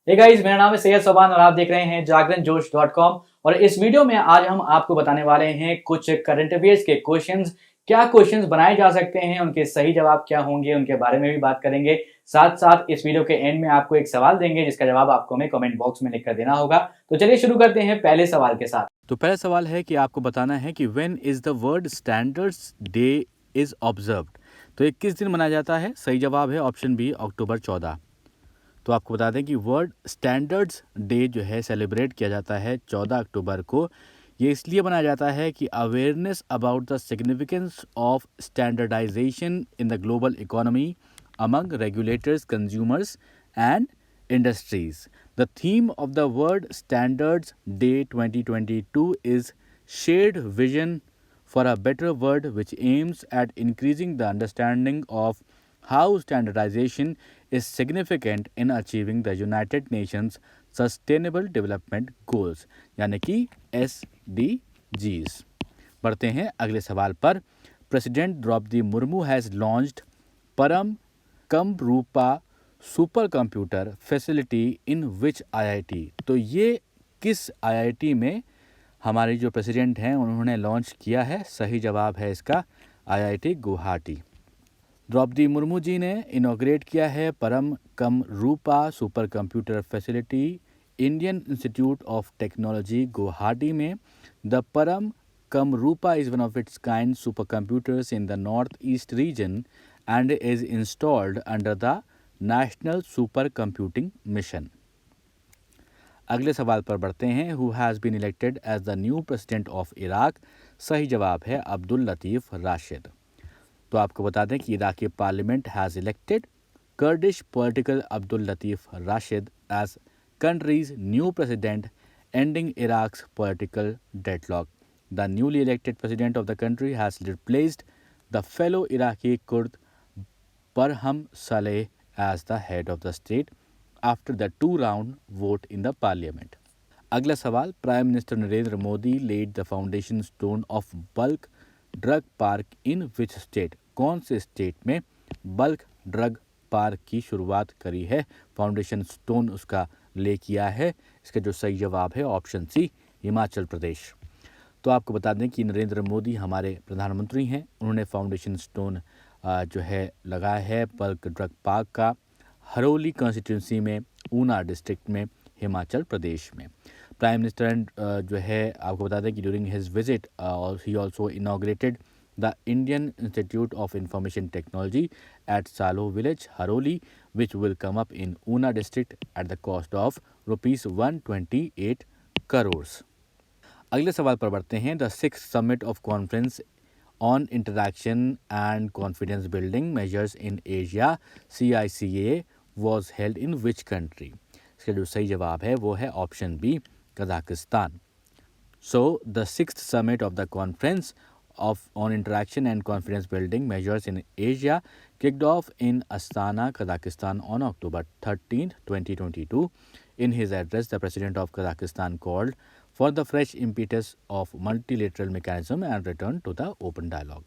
Hey guys, मेरा नाम है सैयद सोबान और आप देख रहे हैं जागरण जोश .com। और इस वीडियो में आज हम आपको बताने वाले हैं कुछ करंट अफेयर्स के क्वेश्चंस। क्या क्वेश्चंस बनाए जा सकते हैं, उनके सही जवाब क्या होंगे, उनके बारे में भी बात करेंगे। साथ साथ इस वीडियो के एंड में आपको एक सवाल देंगे जिसका जवाब आपको हमें कमेंट बॉक्स में लिखकर देना होगा। तो चलिए शुरू करते हैं पहले सवाल के साथ। तो पहला सवाल है कि आपको बताना है कि when is the world standards day is observed. तो ये किस दिन मनाया जाता है? सही जवाब है ऑप्शन बी, अक्टूबर 14। तो आपको बता दें कि वर्ल्ड स्टैंडर्ड्स डे जो है सेलिब्रेट किया जाता है 14 अक्टूबर को। ये इसलिए मनाया जाता है कि awareness about the significance of standardization in the global economy among regulators, consumers, and industries. The theme of the World Standards Day 2022 is Shared Vision for a Better World, which aims at increasing the understanding of how standardization is significant in achieving the United Nations Sustainable Development Goals, यानी कि SDGs। बढ़ते हैं अगले सवाल पर। President Droupadi Murmu has launched Param Kamrupa supercomputer facility in which IIT. तो ये किस आईआईटी में हमारे जो प्रेसिडेंट हैं उन्होंने लॉन्च किया है? सही जवाब है इसका आईआईटी गुवाहाटी। द्रौपदी मुर्मू जी ने इनॉग्रेट किया है Param Kamrupa supercomputer facility Indian Institute of Technology Guwahati में। The Param Kamrupa is one of its kind supercomputers in the north east region and is installed under the National Supercomputing Mission. अगले सवाल पर बढ़ते हैं। Who has been elected as the new president of Iraq? सही जवाब है Abdul Latif Rashid. तो आपको बता दें कि Iraqi parliament has elected Kurdish political Abdul Latif Rashid as country's new president, ending Iraq's political deadlock. The newly elected president of the country has replaced the fellow Iraqi Kurd Barham Saleh as the head of the state after the two-round vote in the parliament. अगला सवाल। Prime minister Narendra Modi laid the foundation stone of bulk drug park in which state? कौन से state में bulk drug park की शुरुआत करी है, foundation stone उसका ले किया है? इसका जो सही जवाब है ऑप्शन सी, हिमाचल प्रदेश। तो आपको बता दें कि नरेंद्र मोदी हमारे प्रधानमंत्री हैं, उन्होंने फाउंडेशन स्टोन जो है लगाया है बल्क ड्रग पार्क का हरोली कॉन्स्टिट्यूंसी में, ऊना डिस्ट्रिक्ट में, हिमाचल प्रदेश में। प्राइम मिनिस्टर जो है आपको बता दें कि during his visit he also inaugurated the Indian Institute of information technology at सालो village Haroli which will come up in Una district at the cost of ₹128 crore. अगले सवाल पर बढ़ते हैं। The 6th summit of conference on interaction and confidence building measures in Asia CICA was held in which country? इसका जो सही जवाब है वो है option B, Kazakhstan. So the 6th summit of the conference on interaction and confidence building measures in Asia kicked off in Astana, Kazakhstan on October 13, 2022. In his address, the president of Kazakhstan called for the fresh impetus of multilateral mechanism and return to the open dialogue.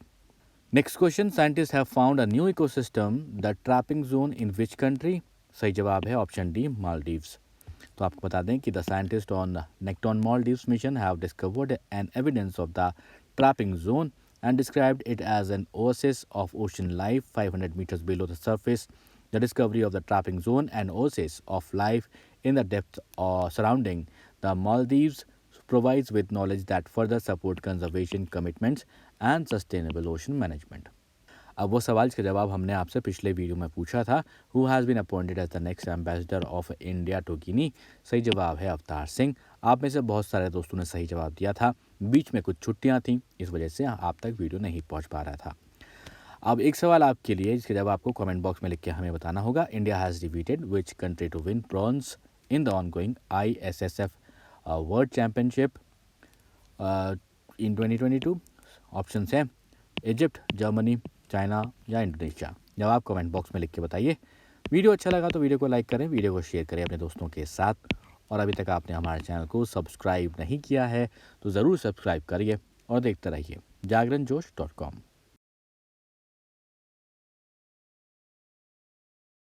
Next question, scientists have found a new ecosystem, the trapping zone in which country? सही जवाब है option D, Maldives. तो आपको बता दें कि the scientist on Nekton Maldives mission have discovered an evidence of the trapping zone and described it as an oasis of ocean life 500 meters below the surface. The discovery of the trapping zone and oasis of life in the depth surrounding the Maldives provides with knowledge that further support conservation commitments and sustainable ocean management. अब वो सवाल का जवाब हमने आपसे पिछले video में पूछा था। Who has been appointed as the next ambassador of India to Guinea? सही जवाब है अवतार सिंह। आप में से बहुत सारे दोस्तों ने सही जवाब दिया था। बीच में कुछ छुट्टियां थीं, इस वजह से आप तक वीडियो नहीं पहुंच पा रहा था। अब एक सवाल आपके लिए जिसके जवाब आपको कमेंट बॉक्स में लिख के हमें बताना होगा। India has defeated which country to win bronze in the ongoing ISSF world championship in 2022? Option है इजिप्ट, जर्मनी, चाइना या इंडोनेशिया। जवाब कमेंट बॉक्स में लिख के बताइए। वीडियो अच्छा लगा तो वीडियो को लाइक करें, वीडियो को शेयर करें अपने दोस्तों के साथ। और अभी तक आपने हमारे चैनल को सब्सक्राइब नहीं किया है तो ज़रूर सब्सक्राइब करिए और देखते रहिए जागरण जोश .com।